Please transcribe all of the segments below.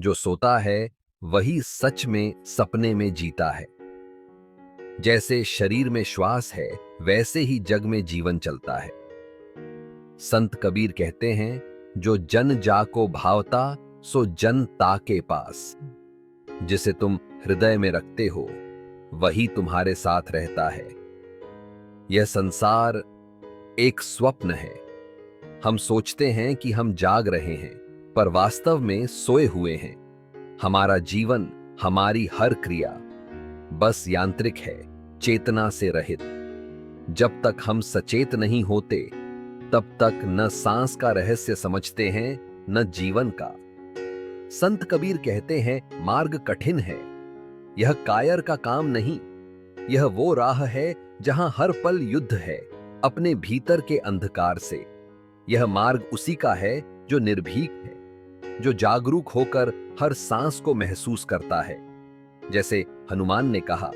जो सोता है वही सच में सपने में जीता है। जैसे शरीर में श्वास है वैसे ही जग में जीवन चलता है। संत कबीर कहते हैं, जो जन जाको भावता सो जन ताके पास। जिसे तुम हृदय में रखते हो वही तुम्हारे साथ रहता है। यह संसार एक स्वप्न है। हम सोचते हैं कि हम जाग रहे हैं, पर वास्तव में सोए हुए हैं। हमारा जीवन, हमारी हर क्रिया बस यांत्रिक है, चेतना से रहित। जब तक हम सचेत नहीं होते तब तक न सांस का रहस्य समझते हैं, न जीवन का। संत कबीर कहते हैं, मार्ग कठिन है, यह कायर का काम नहीं। यह वो राह है जहां हर पल युद्ध है अपने भीतर के अंधकार से। यह मार्ग उसी का है जो निर्भीक है, जो जागरूक होकर हर सांस को महसूस करता है। जैसे हनुमान ने कहा,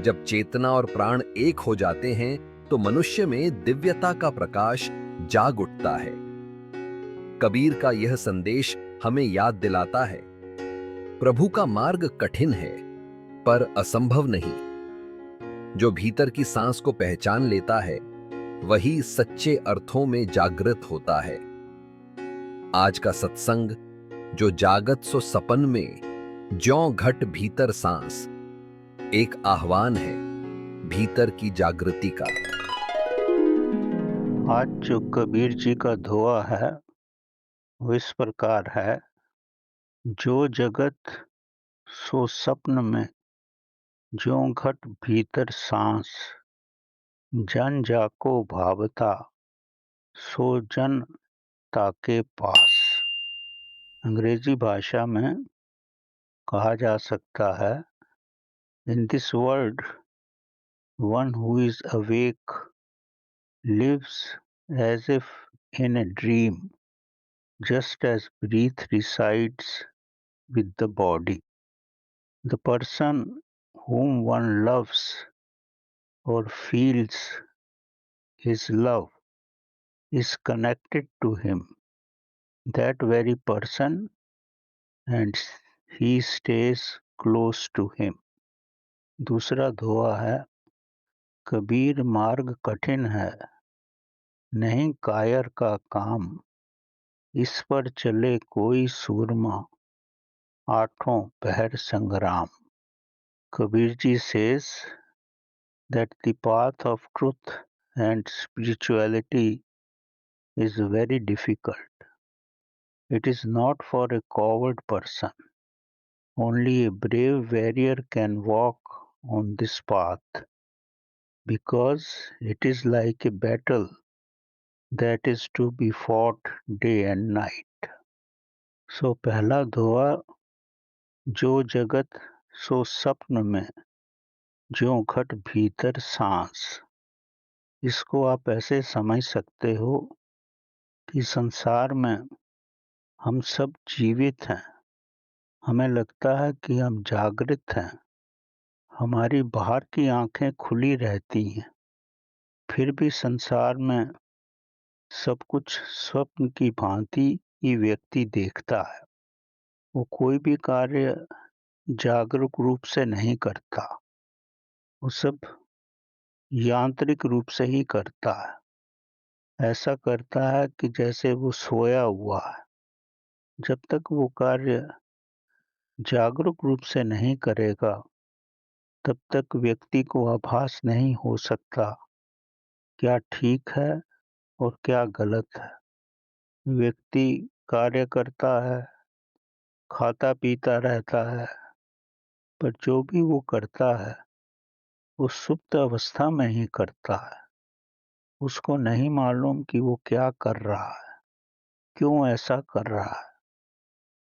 जब चेतना और प्राण एक हो जाते हैं तो मनुष्य में दिव्यता का प्रकाश जाग उठता है। कबीर का यह संदेश हमें याद दिलाता है, प्रभु का मार्ग कठिन है पर असंभव नहीं। जो भीतर की सांस को पहचान लेता है वही सच्चे अर्थों में जागृत होता है। आज का सत्संग, जो जागत सो सपन में ज्यों घट भीतर सांस, एक आह्वान है भीतर की जागृति का। आज जो कबीर जी का दोहा है वो इस प्रकार है। जो जगत सो सपन में ज्यों घट भीतर सांस, जन जाको भावता सो जन ताके पास। अंग्रेजी भाषा में कहा जा सकता है, in this world one who is awake lives as if in a dream, just as breath resides with the body. The person whom one loves or feels his love is connected to him, that very person, and he stays close to him. दूसरा दोहा है, कबीर मार्ग कठिन है, नहीं कायर का काम, इस पर चले कोई सूरमा, आठों पहर संग्राम. Kabir ji says that the path of truth and spirituality is very difficult. It is not for a coward person. Only a brave warrior can walk on this path, because it is like a battle that is to be fought day and night. So पहला दोहा, जो जगत सो सपन में ज्यों घट भीतर सांस। इसको आप ऐसे समझ सकते हो कि संसार में हम सब जीवित हैं। हमें लगता है कि हम जागृत हैं, हमारी बाहर की आंखें खुली रहती हैं, फिर भी संसार में सब कुछ स्वप्न की भांति ही व्यक्ति देखता है। वो कोई भी कार्य जागरूक रूप से नहीं करता, वो सब यांत्रिक रूप से ही करता है। ऐसा करता है कि जैसे वो सोया हुआ है। जब तक वो कार्य जागरूक रूप से नहीं करेगा तब तक व्यक्ति को आभास नहीं हो सकता क्या ठीक है और क्या गलत है। व्यक्ति कार्य करता है, खाता पीता रहता है, पर जो भी वो करता है वो सुप्त अवस्था में ही करता है। उसको नहीं मालूम कि वो क्या कर रहा है, क्यों ऐसा कर रहा है,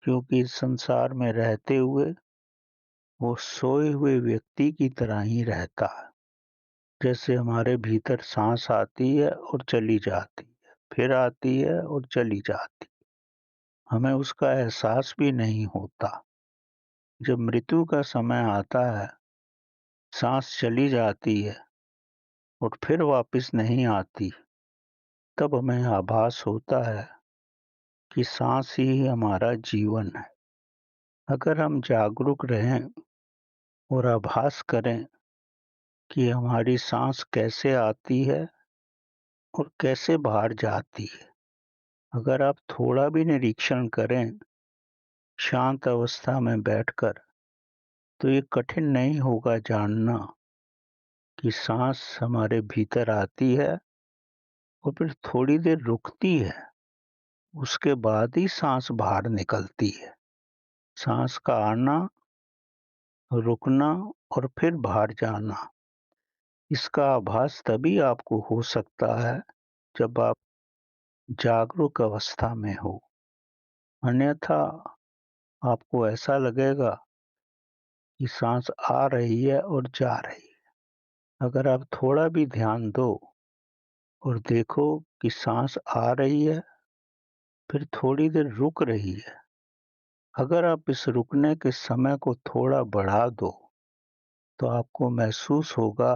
क्योंकि इस संसार में रहते हुए वो सोए हुए व्यक्ति की तरह ही रहता है। जैसे हमारे भीतर सांस आती है और चली जाती है, फिर आती है और चली जाती है, हमें उसका एहसास भी नहीं होता। जब मृत्यु का समय आता है, सांस चली जाती है और फिर वापस नहीं आती, तब हमें आभास होता है कि सांस ही हमारा जीवन है। अगर हम जागरूक रहें और आभास करें कि हमारी सांस कैसे आती है और कैसे बाहर जाती है, अगर आप थोड़ा भी निरीक्षण करें शांत अवस्था में बैठकर, तो ये कठिन नहीं होगा जानना कि सांस हमारे भीतर आती है और फिर थोड़ी देर रुकती है, उसके बाद ही सांस बाहर निकलती है। सांस का आना, रुकना और फिर बाहर जाना, इसका आभास तभी आपको हो सकता है जब आप जागरूक अवस्था में हो। अन्यथा आपको ऐसा लगेगा कि सांस आ रही है और जा रही है। अगर आप थोड़ा भी ध्यान दो और देखो कि सांस आ रही है, फिर थोड़ी देर रुक रही है। अगर आप इस रुकने के समय को थोड़ा बढ़ा दो, तो आपको महसूस होगा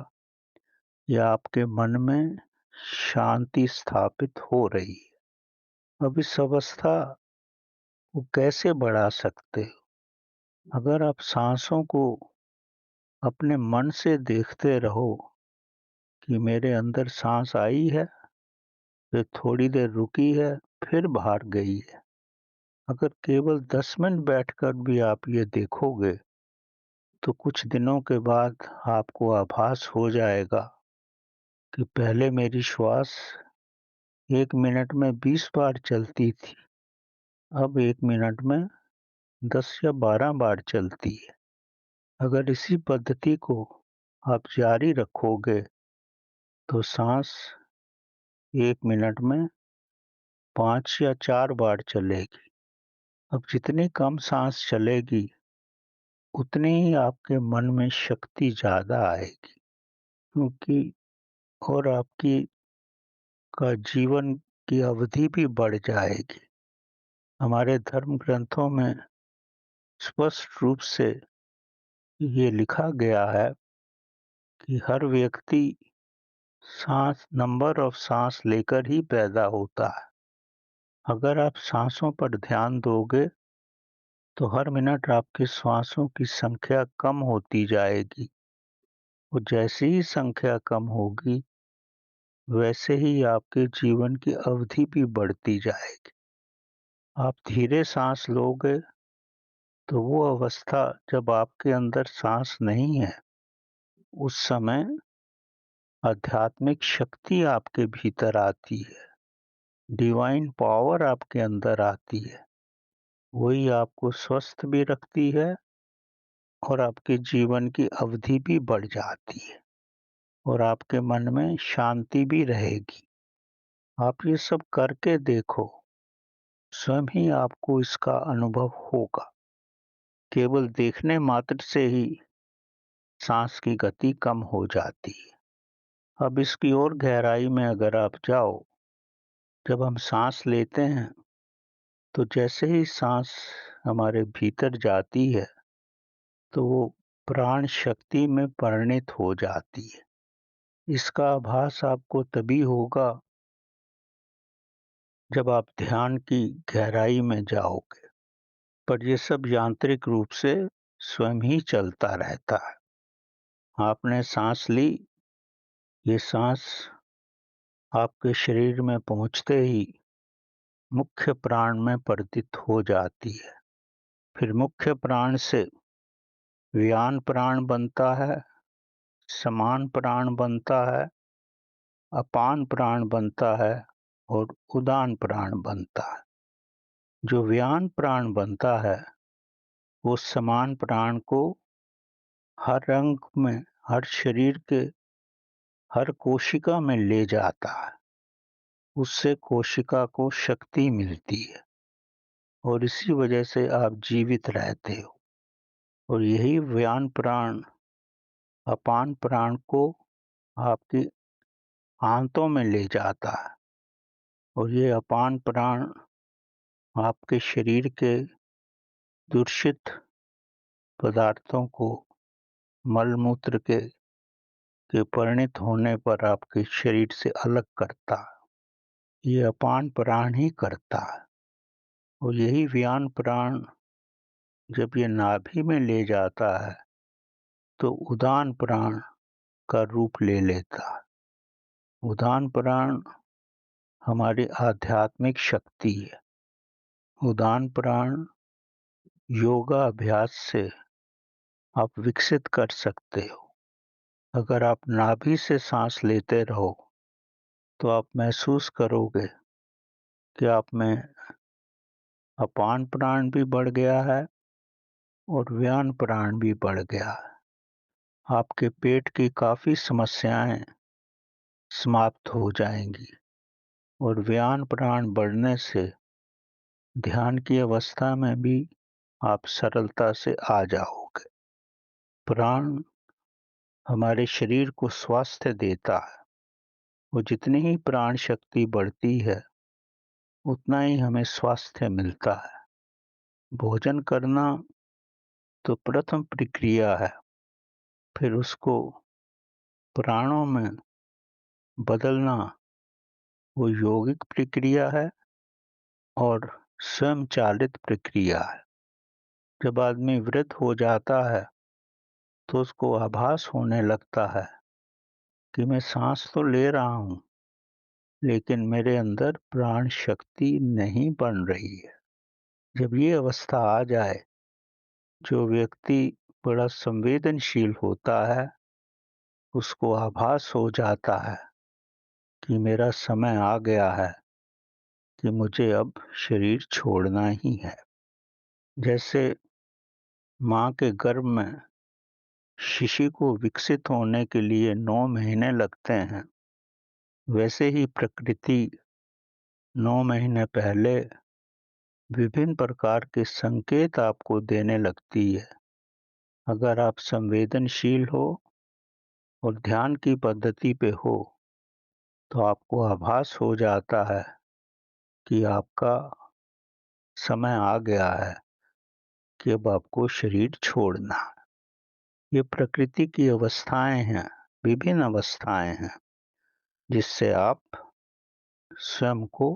कि आपके मन में शांति स्थापित हो रही है। अब इस अवस्था को कैसे बढ़ा सकते हो? अगर आप सांसों को अपने मन से देखते रहो कि मेरे अंदर सांस आई है, फिर थोड़ी देर रुकी है, फिर बाहर गई है। अगर केवल 10 मिनट बैठकर भी आप ये देखोगे, तो कुछ दिनों के बाद आपको आभास हो जाएगा कि पहले मेरी श्वास 1 मिनट में 20 बार चलती थी, अब 1 मिनट में 10 या 12 बार चलती है। अगर इसी पद्धति को आप जारी रखोगे, तो सांस 1 मिनट में 5 या 4 बार चलेगी। अब जितनी कम सांस चलेगी, उतनी ही आपके मन में शक्ति ज़्यादा आएगी, क्योंकि और आपकी का जीवन की अवधि भी बढ़ जाएगी। हमारे धर्म ग्रंथों में स्पष्ट रूप से ये लिखा गया है कि हर व्यक्ति नंबर ऑफ सांस लेकर ही पैदा होता है। अगर आप सांसों पर ध्यान दोगे, तो हर मिनट आपकी श्वासों की संख्या कम होती जाएगी और जैसे ही संख्या कम होगी, वैसे ही आपके जीवन की अवधि भी बढ़ती जाएगी। आप धीरे सांस लोगे, तो वो अवस्था जब आपके अंदर सांस नहीं है, उस समय आध्यात्मिक शक्ति आपके भीतर आती है, डिवाइन पावर आपके अंदर आती है। वही आपको स्वस्थ भी रखती है और आपके जीवन की अवधि भी बढ़ जाती है और आपके मन में शांति भी रहेगी। आप ये सब करके देखो, स्वयं ही आपको इसका अनुभव होगा। केवल देखने मात्र से ही सांस की गति कम हो जाती है। अब इसकी और गहराई में अगर आप जाओ, जब हम सांस लेते हैं, तो जैसे ही सांस हमारे भीतर जाती है, तो वो प्राण शक्ति में परिणित हो जाती है। इसका आभास आपको तभी होगा जब आप ध्यान की गहराई में जाओगे, पर ये सब यांत्रिक रूप से स्वयं ही चलता रहता है। आपने सांस ली, ये सांस आपके शरीर में पहुंचते ही मुख्य प्राण में परिवर्तित हो जाती है। फिर मुख्य प्राण से व्यान प्राण बनता है, समान प्राण बनता है, अपान प्राण बनता है और उदान प्राण बनता है। जो व्यान प्राण बनता है, वो समान प्राण को हर अंग में, हर शरीर के हर कोशिका में ले जाता है। उससे कोशिका को शक्ति मिलती है और इसी वजह से आप जीवित रहते हो। और यही व्यान प्राण अपान प्राण को आपकी आंतों में ले जाता है और ये अपान प्राण आपके शरीर के दूषित पदार्थों को मल-मूत्र के परिणित होने पर आपके शरीर से अलग करता है। ये अपान प्राण ही करता है और यही व्यान प्राण जब ये नाभि में ले जाता है तो उदान प्राण का रूप ले लेता है। उदान प्राण हमारी आध्यात्मिक शक्ति है। उदान प्राण योगा अभ्यास से आप विकसित कर सकते हो। अगर आप नाभि से सांस लेते रहो तो आप महसूस करोगे कि आप में अपान प्राण भी बढ़ गया है और व्यान प्राण भी बढ़ गया है। आपके पेट की काफ़ी समस्याएं समाप्त हो जाएंगी और व्यान प्राण बढ़ने से ध्यान की अवस्था में भी आप सरलता से आ जाओगे। प्राण हमारे शरीर को स्वास्थ्य देता है। वो जितनी ही प्राण शक्ति बढ़ती है उतना ही हमें स्वास्थ्य मिलता है। भोजन करना तो प्रथम प्रक्रिया है, फिर उसको प्राणों में बदलना वो यौगिक प्रक्रिया है और स्वयं चालित प्रक्रिया है। जब आदमी वृद्ध हो जाता है तो उसको आभास होने लगता है कि मैं सांस तो ले रहा हूं लेकिन मेरे अंदर प्राण शक्ति नहीं बन रही है। जब ये अवस्था आ जाए, जो व्यक्ति बड़ा संवेदनशील होता है उसको आभास हो जाता है कि मेरा समय आ गया है कि मुझे अब शरीर छोड़ना ही है। जैसे माँ के गर्भ में शिशु को विकसित होने के लिए 9 महीने लगते हैं, वैसे ही प्रकृति 9 महीने पहले विभिन्न प्रकार के संकेत आपको देने लगती है। अगर आप संवेदनशील हो और ध्यान की पद्धति पे हो तो आपको आभास हो जाता है कि आपका समय आ गया है कि अब आपको शरीर छोड़ना है। ये प्रकृति की अवस्थाएं हैं, विभिन्न अवस्थाएं हैं, जिससे आप स्वयं को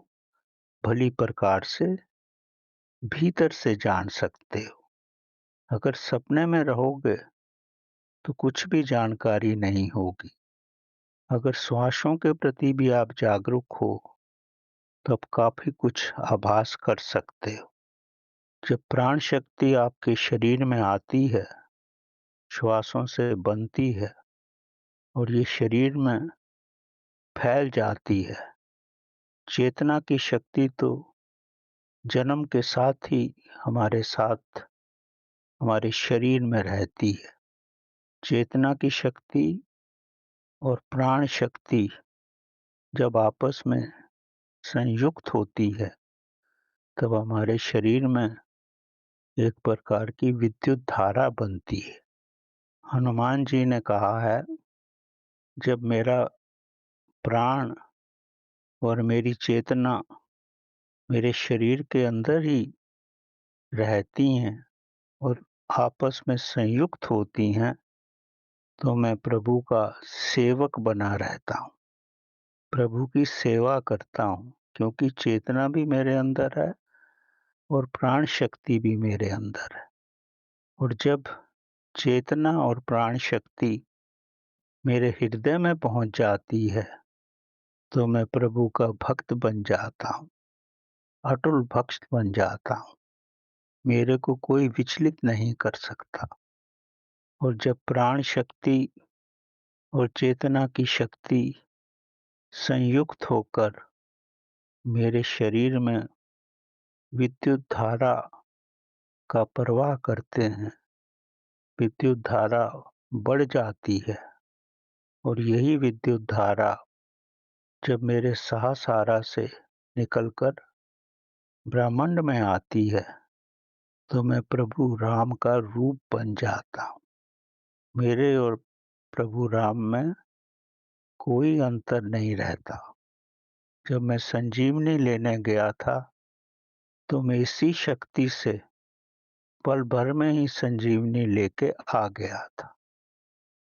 भली प्रकार से भीतर से जान सकते हो। अगर सपने में रहोगे तो कुछ भी जानकारी नहीं होगी। अगर श्वासों के प्रति भी आप जागरूक हो तब काफी कुछ आभास कर सकते हो। जब प्राण शक्ति आपके शरीर में आती है, श्वासों से बनती है और ये शरीर में फैल जाती है। चेतना की शक्ति तो जन्म के साथ ही हमारे साथ हमारे शरीर में रहती है। चेतना की शक्ति और प्राण शक्ति जब आपस में संयुक्त होती है तब हमारे शरीर में एक प्रकार की विद्युत धारा बनती है। हनुमान जी ने कहा है, जब मेरा प्राण और मेरी चेतना मेरे शरीर के अंदर ही रहती हैं और आपस में संयुक्त होती हैं तो मैं प्रभु का सेवक बना रहता हूँ, प्रभु की सेवा करता हूँ, क्योंकि चेतना भी मेरे अंदर है और प्राण शक्ति भी मेरे अंदर है। और जब चेतना और प्राण शक्ति मेरे हृदय में पहुंच जाती है तो मैं प्रभु का भक्त बन जाता हूँ, अटुल भक्त बन जाता हूँ। मेरे को कोई विचलित नहीं कर सकता। और जब प्राण शक्ति और चेतना की शक्ति संयुक्त होकर मेरे शरीर में विद्युत धारा का प्रवाह करते हैं, विद्युत धारा बढ़ जाती है और यही विद्युत धारा जब मेरे सहस्रारा से निकलकर ब्रह्मांड में आती है तो मैं प्रभु राम का रूप बन जाता हूँ। मेरे और प्रभु राम में कोई अंतर नहीं रहता। जब मैं संजीवनी लेने गया था तो मैं इसी शक्ति से पल भर में ही संजीवनी लेके आ गया था।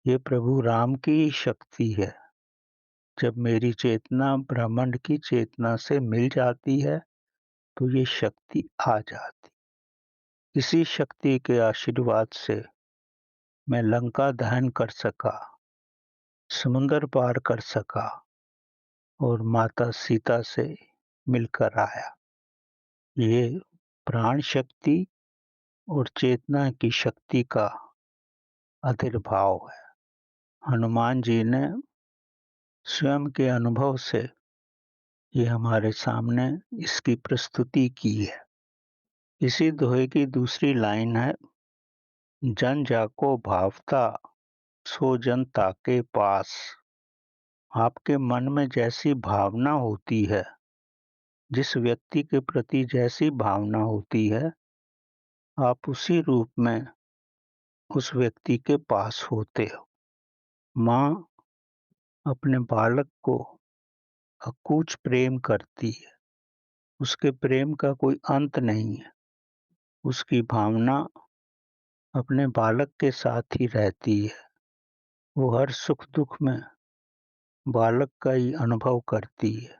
ये प्रभु राम की ही शक्ति है। जब मेरी चेतना ब्रह्मांड की चेतना से मिल जाती है तो ये शक्ति आ जाती। इसी शक्ति के आशीर्वाद से मैं लंका दहन कर सका, समुंदर पार कर सका और माता सीता से मिलकर आया। ये प्राण शक्ति और चेतना की शक्ति का आविर्भाव है। हनुमान जी ने स्वयं के अनुभव से ये हमारे सामने इसकी प्रस्तुति की है। इसी दोहे की दूसरी लाइन है, जन जाको भावता सो जन ताके पास। आपके मन में जैसी भावना होती है, जिस व्यक्ति के प्रति जैसी भावना होती है, आप उसी रूप में उस व्यक्ति के पास होते हो। माँ अपने बालक को अकूच प्रेम करती है, उसके प्रेम का कोई अंत नहीं है। उसकी भावना अपने बालक के साथ ही रहती है। वो हर सुख दुख में बालक का ही अनुभव करती है,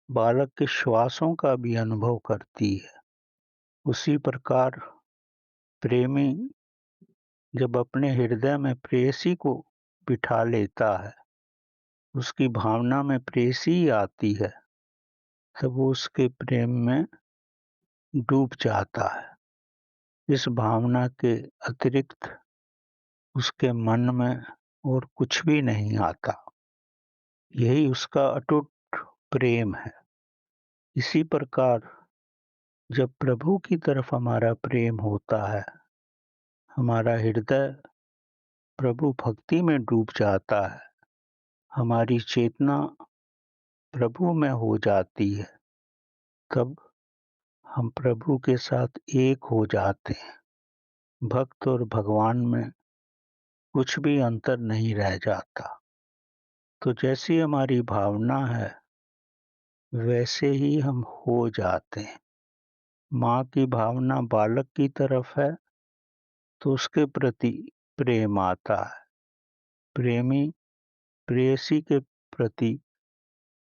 बालक के श्वासों का भी अनुभव करती है। उसी प्रकार प्रेमी जब अपने हृदय में प्रेयसी को बिठा लेता है, उसकी भावना में प्रेयसी ही आती है, तब वो उसके प्रेम में डूब जाता है। इस भावना के अतिरिक्त उसके मन में और कुछ भी नहीं आता। यही उसका अटूट प्रेम है। इसी प्रकार जब प्रभु की तरफ हमारा प्रेम होता है, हमारा हृदय प्रभु भक्ति में डूब जाता है, हमारी चेतना प्रभु में हो जाती है, तब हम प्रभु के साथ एक हो जाते हैं। भक्त और भगवान में कुछ भी अंतर नहीं रह जाता। तो जैसी हमारी भावना है, वैसे ही हम हो जाते हैं। माँ की भावना बालक की तरफ है, तो उसके प्रति प्रेम आता है। प्रेमी प्रेयसी के प्रति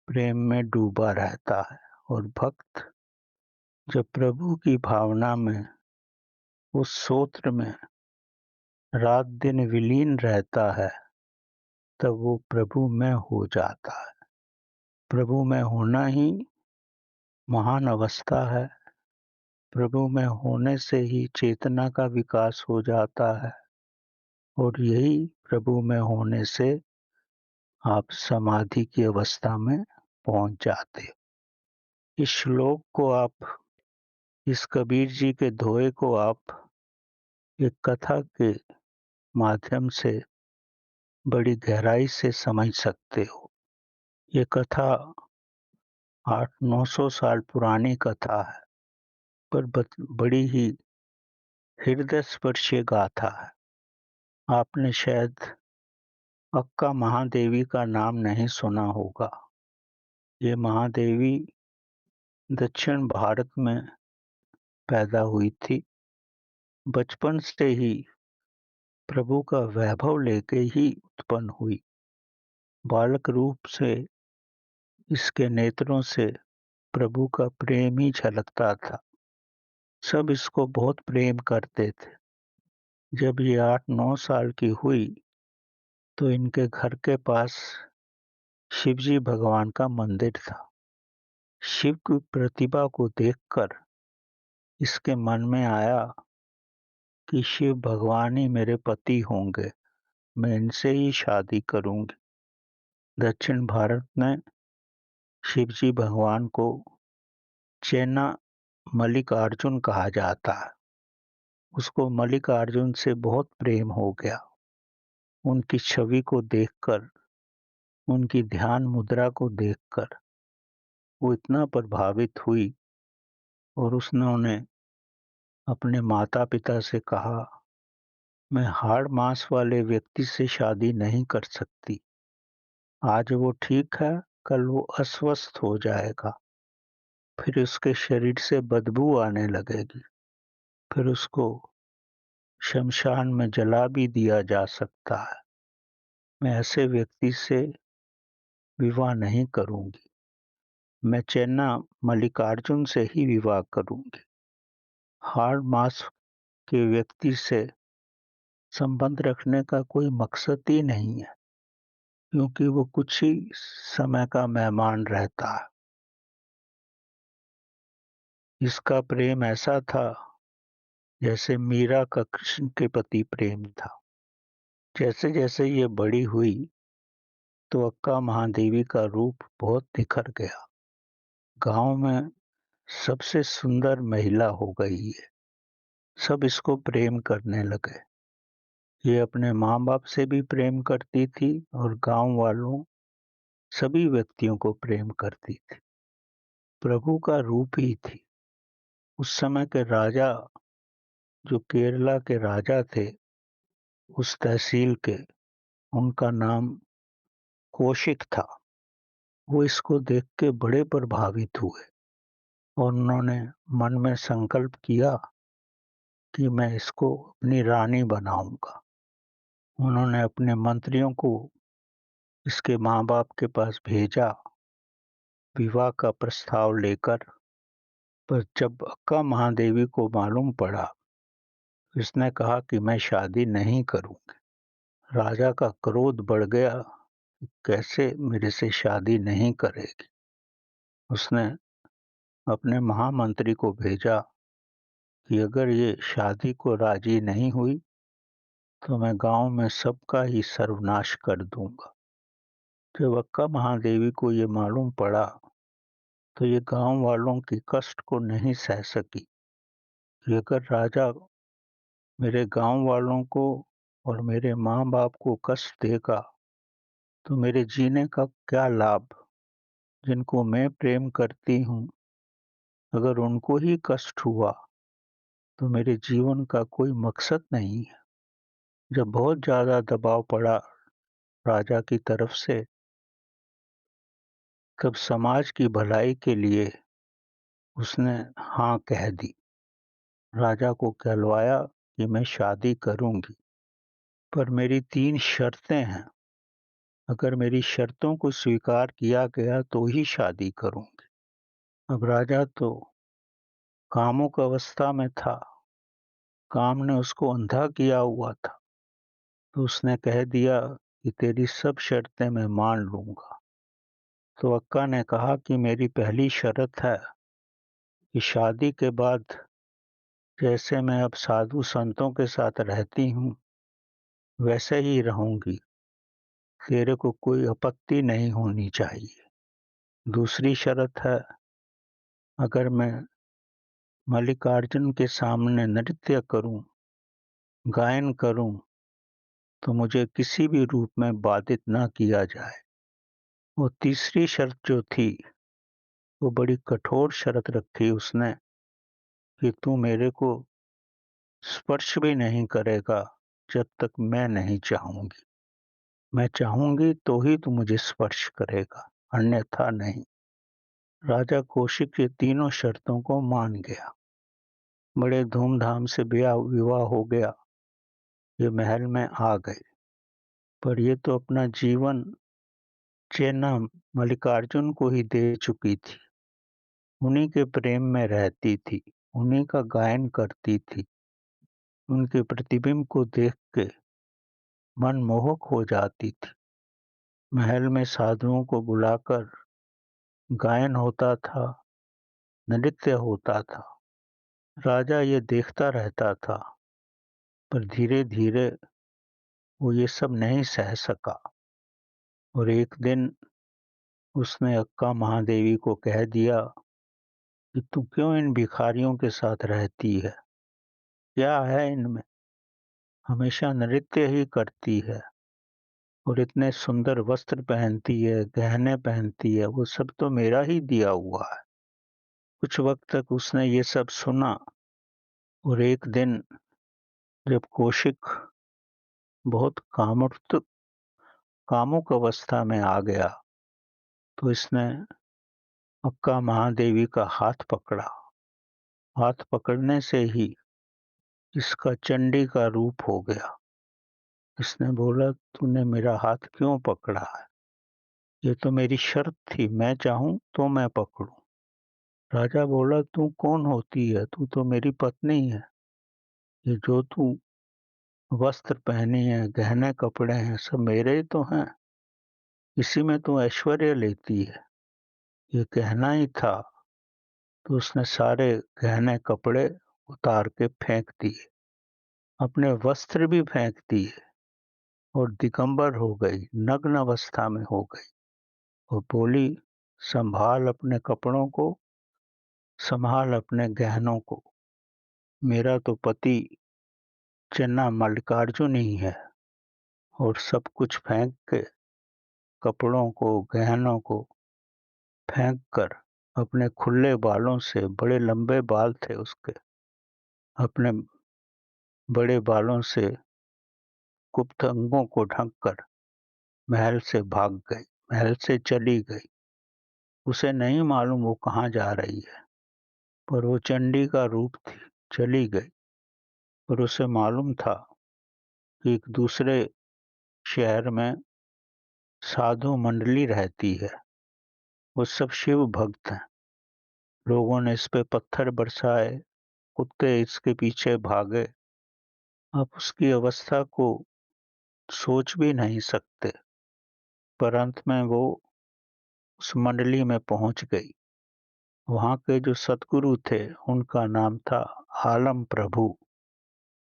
प्रेम में डूबा रहता है और भक्त जब प्रभु की भावना में, उस स्तोत्र में रात दिन विलीन रहता है, तब वो प्रभु में हो जाता है। प्रभु में होना ही महान अवस्था है। प्रभु में होने से ही चेतना का विकास हो जाता है और यही प्रभु में होने से आप समाधि की अवस्था में पहुंच जाते हो। इस श्लोक को आप, इस कबीर जी के दोहे को आप एक कथा के माध्यम से बड़ी गहराई से समझ सकते हो। ये कथा 800-900 साल पुरानी कथा है, पर बड़ी ही हृदय स्पर्शी गाथा है। आपने शायद अक्का महादेवी का नाम नहीं सुना होगा। ये महादेवी दक्षिण भारत में पैदा हुई थी। बचपन से ही प्रभु का वैभव लेके ही उत्पन्न हुई। बालक रूप से इसके नेत्रों से प्रभु का प्रेम ही झलकता था। सब इसको बहुत प्रेम करते थे। जब ये 8-9 साल की हुई, तो इनके घर के पास शिवजी भगवान का मंदिर था। शिव की प्रतिभा को देखकर इसके मन में आया कि शिव भगवान ही मेरे पति होंगे, मैं इनसे ही शादी करूंगी। दक्षिण भारत में शिवजी भगवान को चेन्ना मल्लिकार्जुन कहा जाता है। उसको मल्लिकार्जुन से बहुत प्रेम हो गया। उनकी छवि को देखकर, उनकी ध्यान मुद्रा को देखकर वो इतना प्रभावित हुई और उन्होंने अपने माता पिता से कहा, मैं हाड़ मांस वाले व्यक्ति से शादी नहीं कर सकती। आज वो ठीक है, कल वो अस्वस्थ हो जाएगा, फिर उसके शरीर से बदबू आने लगेगी, फिर उसको शमशान में जला भी दिया जा सकता है। मैं ऐसे व्यक्ति से विवाह नहीं करूंगी। मैं चेन्ना मल्लिकार्जुन से ही विवाह करूंगी। हाड़ मांस के व्यक्ति से संबंध रखने का कोई मकसद ही नहीं है, क्योंकि वो कुछ ही समय का मेहमान रहता है। इसका प्रेम ऐसा था जैसे मीरा का कृष्ण के प्रति प्रेम था। जैसे-जैसे ये बड़ी हुई तो अक्का महादेवी का रूप बहुत निखर गया। गाँव में सबसे सुंदर महिला हो गई है। सब इसको प्रेम करने लगे। ये अपने माँ-बाप से भी प्रेम करती थी और गाँव वालों सभी व्यक्तियों को प्रेम करती थी। प्रभु का रूप ही थी। उस समय के राजा, जो केरला के राजा थे, उस तहसील के, उनका नाम कौशिक था। वो इसको देख के बड़े प्रभावित हुए और उन्होंने मन में संकल्प किया कि मैं इसको अपनी रानी बनाऊंगा। उन्होंने अपने मंत्रियों को इसके माँ-बाप के पास भेजा विवाह का प्रस्ताव लेकर, पर जब अक्का महादेवी को मालूम पड़ा, इसने कहा कि मैं शादी नहीं करूंगी। राजा का क्रोध बढ़ गया, कैसे मेरे से शादी नहीं करेगी। उसने अपने महामंत्री को भेजा कि अगर ये शादी को राजी नहीं हुई तो मैं गांव में सबका ही सर्वनाश कर दूंगा। जब अक्का महादेवी को ये मालूम पड़ा तो ये गांव वालों की कष्ट को नहीं सह सकी कि अगर राजा मेरे गांव वालों को और मेरे माँ बाप को कष्ट देगा तो मेरे जीने का क्या लाभ। जिनको मैं प्रेम करती हूँ, अगर उनको ही कष्ट हुआ तो मेरे जीवन का कोई मकसद नहीं है। जब बहुत ज्यादा दबाव पड़ा राजा की तरफ से, तब समाज की भलाई के लिए उसने हाँ कह दी। राजा को कहलवाया कि मैं शादी करूंगी, पर मेरी 3 शर्तें हैं। अगर मेरी शर्तों को स्वीकार किया गया तो ही शादी करूंगी। अब राजा तो कामुक अवस्था में था, काम ने उसको अंधा किया हुआ था, तो उसने कह दिया कि तेरी सब शर्तें मैं मान लूंगा। तो अक्का ने कहा कि मेरी पहली शर्त है कि शादी के बाद जैसे मैं अब साधु संतों के साथ रहती हूँ, वैसे ही रहूंगी। तेरे को कोई आपत्ति नहीं होनी चाहिए। दूसरी शर्त है, अगर मैं मल्लिकार्जुन के सामने नृत्य करूं, गायन करूं, तो मुझे किसी भी रूप में बाधित न किया जाए। वो तीसरी शर्त जो थी, वो बड़ी कठोर शर्त रखी उसने कि तू मेरे को स्पर्श भी नहीं करेगा जब तक मैं नहीं चाहूंगी। मैं चाहूंगी तो ही तू मुझे स्पर्श करेगा, अन्यथा नहीं। राजा कौशिक ये तीनों शर्तों को मान गया। बड़े धूमधाम से विवाह हो गया। ये महल में आ गए, पर ये तो अपना जीवन चेन्नई मल्लिकार्जुन को ही दे चुकी थी। उन्हीं के प्रेम में रहती थी, उन्हीं का गायन करती थी। उनके प्रतिबिंब को देख के मनमोहक हो जाती थी। महल में साधुओं को बुलाकर गायन होता था, नृत्य होता था। राजा ये देखता रहता था, पर धीरे-धीरे वो ये सब नहीं सह सका और एक दिन उसने अक्का महादेवी को कह दिया कि तू क्यों इन भिखारियों के साथ रहती है? क्या है इनमें? हमेशा नृत्य ही करती है और इतने सुंदर वस्त्र पहनती है, गहने पहनती है, वो सब तो मेरा ही दिया हुआ है। कुछ वक्त तक उसने ये सब सुना और एक दिन जब कौशिक बहुत कामुक अवस्था में आ गया, तो इसने अक्का महादेवी का हाथ पकड़ा। हाथ पकड़ने से ही इसका चंडी का रूप हो गया। इसने बोला, तूने मेरा हाथ क्यों पकड़ा है? ये तो मेरी शर्त थी, मैं चाहूं तो मैं पकड़ूं। राजा बोला, तू कौन होती है? तू तो मेरी पत्नी है। ये जो तू वस्त्र पहनी है, गहने कपड़े हैं, सब मेरे ही तो हैं। इसी में तू ऐश्वर्य लेती है। ये कहना ही था तो उसने सारे गहने कपड़े उतार के फेंक दिए, अपने वस्त्र भी फेंक दिए और दिगंबर हो गई, नग्न अवस्था में हो गई और बोली, संभाल अपने कपड़ों को, संभाल अपने गहनों को। मेरा तो पति चन्ना मल्लिकार्जुन ही है। और सब कुछ फेंक के, कपड़ों को, गहनों को फेंक कर, अपने खुले बालों से, बड़े लंबे बाल थे उसके, अपने बड़े बालों से गुप्त अंगों को ढककर महल से भाग गई, महल से चली गई। उसे नहीं मालूम वो कहाँ जा रही है, पर वो चंडी का रूप थी, चली गई। पर उसे मालूम था कि एक दूसरे शहर में साधु मंडली रहती है, वो सब शिव भक्त हैं। लोगों ने इस पे पत्थर बरसाए, कुत्ते इसके पीछे भागे। आप उसकी अवस्था को सोच भी नहीं सकते। पर अंत में वो उस मंडली में पहुंच गई। वहां के जो सतगुरु थे, उनका नाम था आलम प्रभु।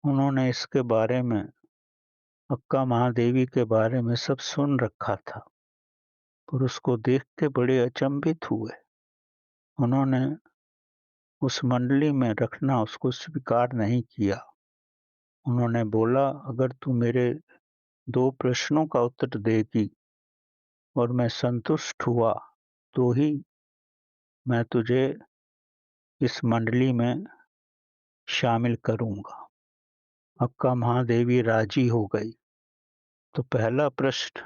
उन्होंने इसके बारे में, अक्का महादेवी के बारे में सब सुन रखा था, पर उसको देख के बड़े अचंभित हुए। उन्होंने उस मंडली में रखना उसको स्वीकार नहीं किया। उन्होंने बोला, अगर तू मेरे 2 प्रश्नों का उत्तर देगी और मैं संतुष्ट हुआ तो ही मैं तुझे इस मंडली में शामिल करूंगा। अक्का महादेवी राजी हो गई। तो पहला प्रश्न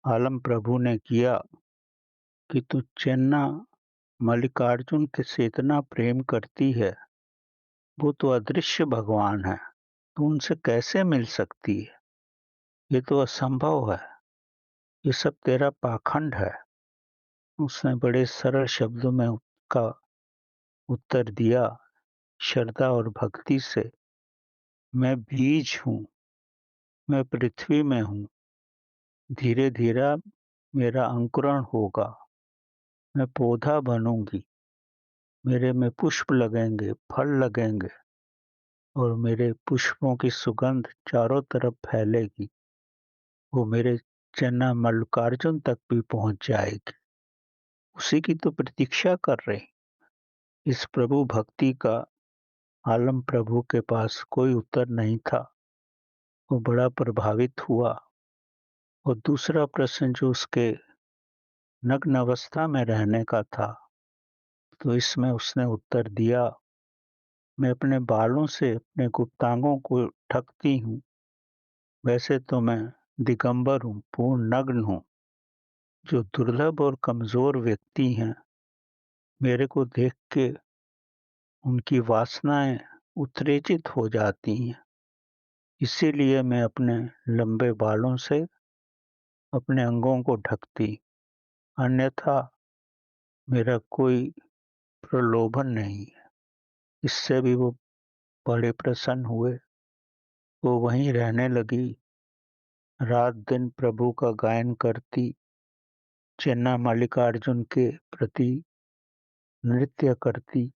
आलम प्रभु ने किया कि तू चेन्ना मल्लिकार्जुन के से इतना प्रेम करती है, वो तो अदृश्य भगवान है, तू उनसे कैसे मिल सकती है? ये तो असंभव है, ये सब तेरा पाखंड है। उसने बड़े सरल शब्दों में उसका उत्तर दिया, श्रद्धा और भक्ति से। मैं बीज हूँ, मैं पृथ्वी में हूँ, धीरे धीरे मेरा अंकुरण होगा, मैं पौधा बनूंगी, मेरे में पुष्प लगेंगे, फल लगेंगे और मेरे पुष्पों की सुगंध चारों तरफ फैलेगी। वो मेरे चन्ना मल्लिकार्जुन तक भी पहुंच जाएगी। उसी की तो प्रतीक्षा कर रहे। इस प्रभु भक्ति का आलम प्रभु के पास कोई उत्तर नहीं था। वो बड़ा प्रभावित हुआ और दूसरा प्रश्न जो उसके नग्न अवस्था में रहने का था, तो इसमें उसने उत्तर दिया, मैं अपने बालों से अपने गुप्तांगों को ढकती हूँ। वैसे तो मैं दिगंबर हूँ, पूर्ण नग्न हूँ। जो दुर्लभ और कमजोर व्यक्ति हैं, मेरे को देख के उनकी वासनाएं उत्तेजित हो जाती हैं। इसीलिए मैं अपने लंबे बालों से अपने अंगों को ढकती, अन्यथा मेरा कोई प्रलोभन नहीं है। इससे भी वो बड़े प्रसन्न हुए। वो वहीं रहने लगी, रात दिन प्रभु का गायन करती, चेन्ना मल्लिकार्जुन के प्रति नृत्य करती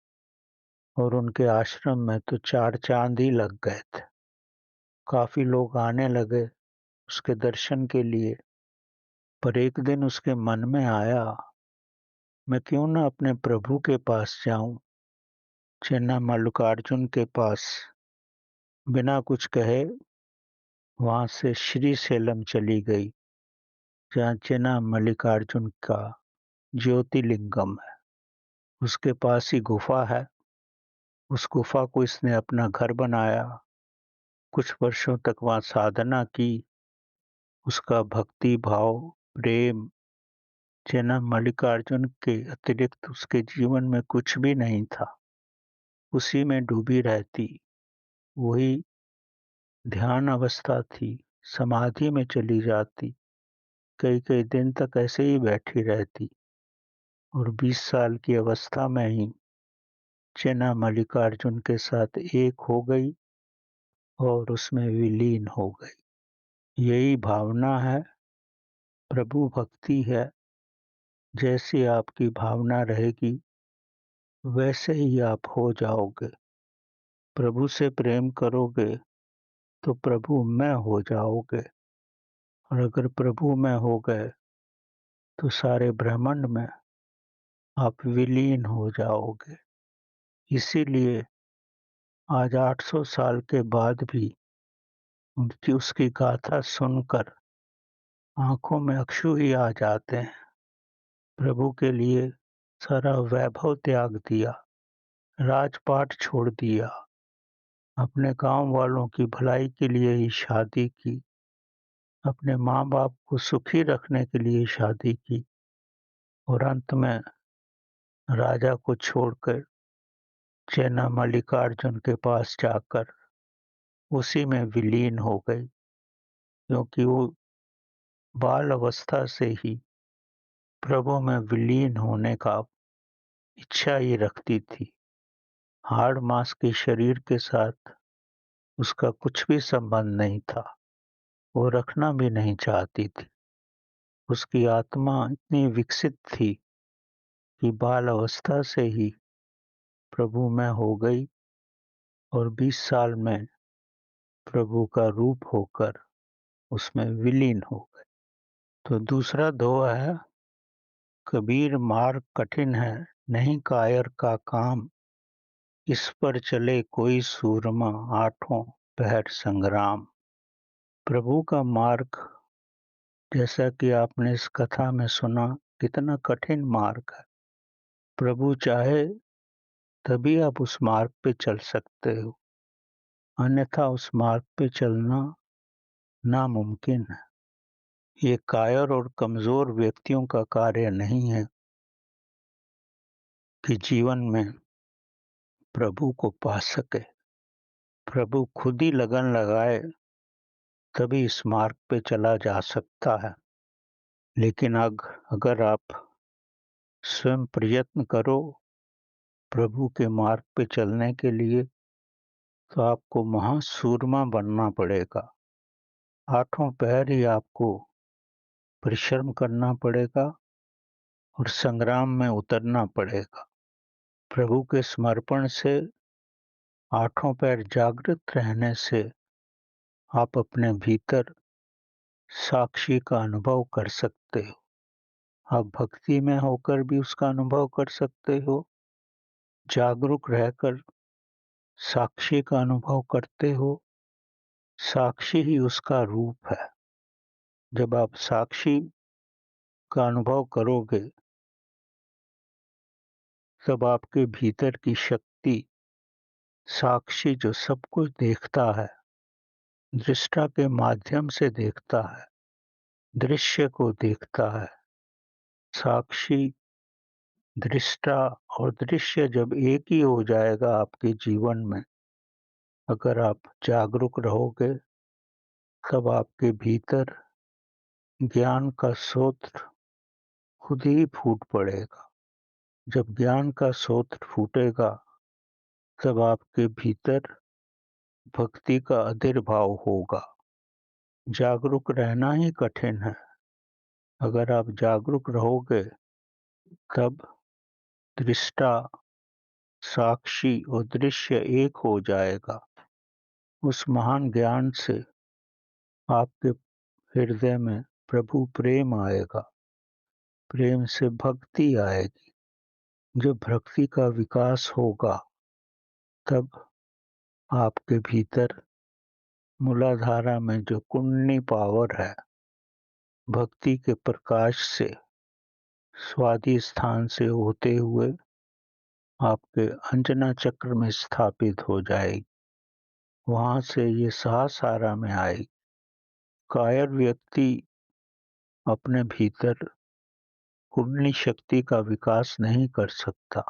और उनके आश्रम में तो 4 चांद ही लग गए थे। काफी लोग आने लगे उसके दर्शन के लिए। पर एक दिन उसके मन में आया, मैं क्यों ना अपने प्रभु के पास जाऊं। चेन्ना मल्लिकार्जुन के पास बिना कुछ कहे वहां से श्रीशैलम चली गई, जहाँ चेन्ना मल्लिकार्जुन का ज्योतिर्लिंगम है। उसके पास ही गुफा है। उस गुफा को इसने अपना घर बनाया। कुछ वर्षों तक वहां साधना की। उसका भक्ति भाव, प्रेम चेन्ना मल्लिकार्जुन के अतिरिक्त उसके जीवन में कुछ भी नहीं था। उसी में डूबी रहती। वही ध्यान अवस्था थी, समाधि में चली जाती, कई कई दिन तक ऐसे ही बैठी रहती। और 20 साल की अवस्था में ही चेना मल्लिकार्जुन के साथ एक हो गई और उसमें विलीन हो गई। यही भावना है, प्रभु भक्ति है। जैसी आपकी भावना रहेगी वैसे ही आप हो जाओगे। प्रभु से प्रेम करोगे तो प्रभु में हो जाओगे, और अगर प्रभु में हो गए तो सारे ब्रह्मांड में आप विलीन हो जाओगे। इसीलिए आज 800 साल के बाद भी उनकी उसकी गाथा सुनकर आंखों में अश्रु ही आ जाते हैं। प्रभु के लिए सारा वैभव त्याग दिया, राजपाट छोड़ दिया, अपने गांव वालों की भलाई के लिए ही शादी की, अपने माँ बाप को सुखी रखने के लिए शादी की, और अंत में राजा को छोड़कर चेना मल्लिकार्जुन के पास जाकर उसी में विलीन हो गई, क्योंकि वो बाल अवस्था से ही प्रभु में विलीन होने का इच्छा ही रखती थी। हाड़ मांस के शरीर के साथ उसका कुछ भी संबंध नहीं था, वो रखना भी नहीं चाहती थी। उसकी आत्मा इतनी विकसित थी कि बाल अवस्था से ही प्रभु में हो गई और 20 साल में प्रभु का रूप होकर उसमें विलीन हो गए। तो दूसरा दोहा है, कबीर मार्ग कठिन है नहीं कायर का काम, इस पर चले कोई सूरमा आठों पहर संग्राम। प्रभु का मार्ग, जैसा कि आपने इस कथा में सुना, कितना कठिन मार्ग है। प्रभु चाहे तभी आप उस मार्ग पे चल सकते हो, अन्यथा उस मार्ग पे चलना नामुमकिन है। ये कायर और कमजोर व्यक्तियों का कार्य नहीं है कि जीवन में प्रभु को पा सके। प्रभु खुद ही लगन लगाए तभी इस मार्ग पे चला जा सकता है। लेकिन अगर आप स्वयं प्रयत्न करो प्रभु के मार्ग पे चलने के लिए, तो आपको महासूरमा बनना पड़ेगा। आठों पहर ही आपको परिश्रम करना पड़ेगा और संग्राम में उतरना पड़ेगा। प्रभु के समर्पण से, आठों पैर जागृत रहने से आप अपने भीतर साक्षी का अनुभव कर सकते हो। आप भक्ति में होकर भी उसका अनुभव कर सकते हो, जागरूक रहकर साक्षी का अनुभव करते हो। साक्षी ही उसका रूप है। जब आप साक्षी का अनुभव करोगे तब आपके भीतर की शक्ति, साक्षी जो सब कुछ देखता है, दृष्टा के माध्यम से देखता है, दृश्य को देखता है। साक्षी, दृष्टा और दृश्य जब एक ही हो जाएगा आपके जीवन में, अगर आप जागरूक रहोगे, तब आपके भीतर ज्ञान का स्रोत खुद ही फूट पड़ेगा। जब ज्ञान का स्रोत फूटेगा तब आपके भीतर भक्ति का आविर्भाव होगा। जागरूक रहना ही कठिन है। अगर आप जागरूक रहोगे तब दृष्टा, साक्षी और दृश्य एक हो जाएगा। उस महान ज्ञान से आपके हृदय में प्रभु प्रेम आएगा, प्रेम से भक्ति आएगी। जब भक्ति का विकास होगा तब आपके भीतर मूलाधारा में जो कुंडली पावर है, भक्ति के प्रकाश से स्वादि स्थान से होते हुए आपके अंजना चक्र में स्थापित हो जाएगी। वहां से ये सहस्रारा में आएगी। कायर व्यक्ति अपने भीतर कुंडली शक्ति का विकास नहीं कर सकता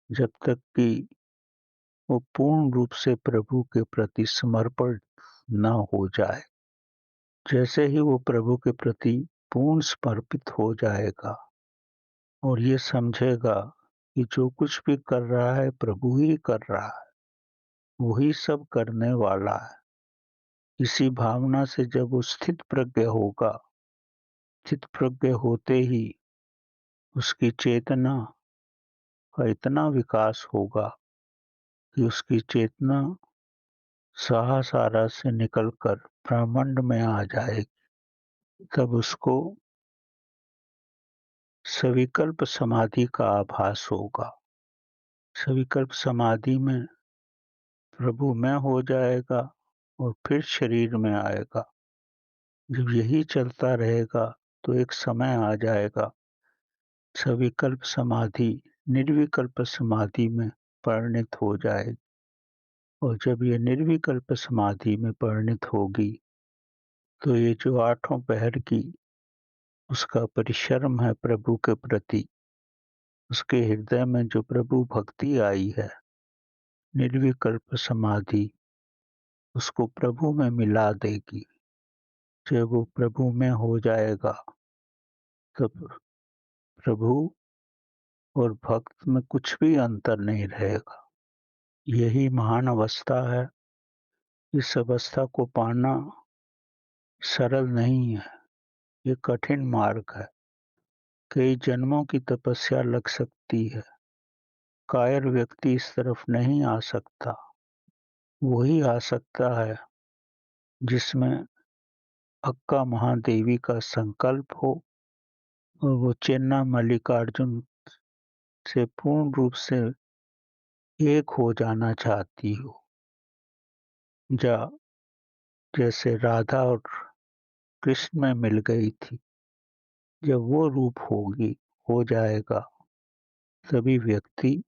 जब तक कि वो पूर्ण रूप से प्रभु के प्रति समर्पण न हो जाए। जैसे ही वो प्रभु के प्रति पूर्ण समर्पित हो जाएगा, और ये समझेगा कि जो कुछ भी कर रहा है प्रभु ही कर रहा है, वही सब करने वाला है। इसी भावना से जब वो स्थित प्रज्ञ होगा, स्थित प्रज्ञ होते ही उसकी चेतना का इतना विकास होगा कि उसकी चेतना सहस्रारा से निकलकर ब्रह्मांड में आ जाएगी। तब उसको सविकल्प समाधि का आभास होगा। सविकल्प समाधि में प्रभु मैं हो जाएगा और फिर शरीर में आएगा। जब यही चलता रहेगा तो एक समय आ जाएगा सविकल्प समाधि निर्विकल्प समाधि में परिणित हो जाएगी। और जब ये निर्विकल्प समाधि में परिणित होगी तो ये जो आठों पहर की उसका परिश्रम है प्रभु के प्रति, उसके हृदय में जो प्रभु भक्ति आई है, निर्विकल्प समाधि उसको प्रभु में मिला देगी। जब वो प्रभु में हो जाएगा तब प्रभु और भक्त में कुछ भी अंतर नहीं रहेगा। यही महान अवस्था है। इस अवस्था को पाना सरल नहीं है, ये कठिन मार्ग है। कई जन्मों की तपस्या लग सकती है। कायर व्यक्ति इस तरफ नहीं आ सकता। वही आ सकता है जिसमें अक्का महादेवी का संकल्प हो और वो चेन्ना मल्लिकार्जुन से पूर्ण रूप से एक हो जाना चाहती हो। जैसे राधा और कृष्ण में मिल गई थी। जब वो रूप हो जाएगा तभी व्यक्ति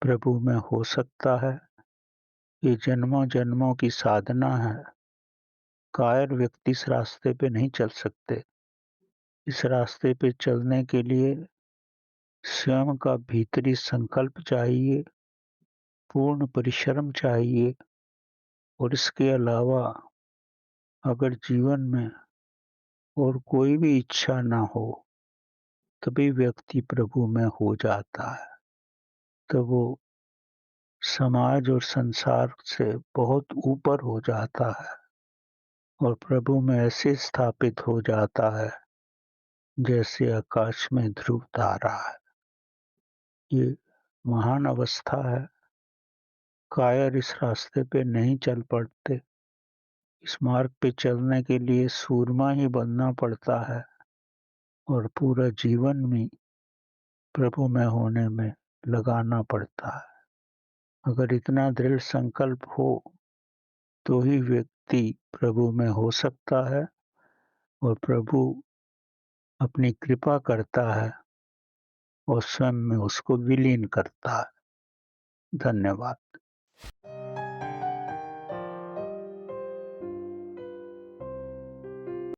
प्रभु में हो सकता है। ये जन्मों जन्मों की साधना है। कायर व्यक्ति इस रास्ते पे नहीं चल सकते। इस रास्ते पे चलने के लिए स्वयं का भीतरी संकल्प चाहिए, पूर्ण परिश्रम चाहिए। और इसके अलावा अगर जीवन में और कोई भी इच्छा ना हो तभी व्यक्ति प्रभु में हो जाता है। तो वो समाज और संसार से बहुत ऊपर हो जाता है और प्रभु में ऐसे स्थापित हो जाता है जैसे आकाश में ध्रुव तारा है। ये महान अवस्था है। कायर इस रास्ते पे नहीं चल पड़ते। इस मार्ग पे चलने के लिए सूरमा ही बनना पड़ता है और पूरा जीवन में प्रभु में होने में लगाना पड़ता है। अगर इतना दृढ़ संकल्प हो तो ही व्यक्ति प्रभु में हो सकता है और प्रभु अपनी कृपा करता है और स्वयं में उसको विलीन करता है। धन्यवाद।